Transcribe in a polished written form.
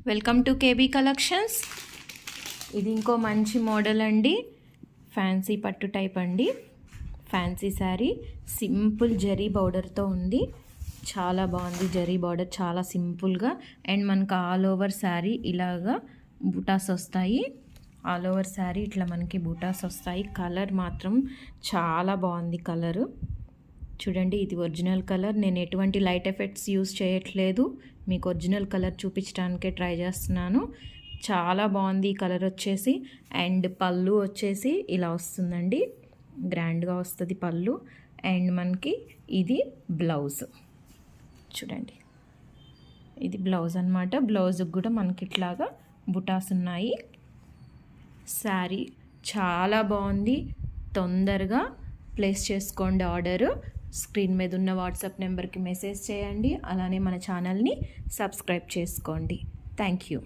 Welcome to KB collections. ఇది ఇంకో మంచి మోడల్ అండి, ఫ్యాన్సీ పట్టు టైప్ అండి. ఫ్యాన్సీ శారీ సింపుల్ జరీ బార్డర్తో ఉంది. చాలా బాగుంది జరీ బార్డర్, చాలా సింపుల్గా. అండ్ మనకు ఆల్ ఓవర్ శారీ ఇలాగా బూటాస్ వస్తాయి. ఆల్ ఓవర్ శారీ ఇట్లా మనకి బూటాస్ వస్తాయి. కలర్ మాత్రం చాలా బాగుంది. కలరు చూడండి, ఇది ఒరిజినల్ కలర్. నేను ఎటువంటి లైట్ ఎఫెక్ట్స్ యూజ్ చేయట్లేదు, మీకు ఒరిజినల్ కలర్ చూపించడానికే ట్రై చేస్తున్నాను. చాలా బాగుంది ఈ కలర్ వచ్చేసి. అండ్ పళ్ళు వచ్చేసి ఇలా వస్తుందండి, గ్రాండ్గా వస్తుంది పళ్ళు. అండ్ మనకి ఇది బ్లౌజ్ చూడండి, ఇది బ్లౌజ్ అనమాట. బ్లౌజ్కి కూడా మనకి ఇట్లాగా బుటాస్ ఉన్నాయి. శారీ చాలా బాగుంది. తొందరగా ప్లేస్ చేసుకోండి ఆర్డరు. స్క్రీన్ మీద ఉన్న వాట్సాప్ నెంబర్కి మెసేజ్ చేయండి. అలానే మన ఛానల్ని సబ్స్క్రైబ్ చేసుకోండి. Thank you.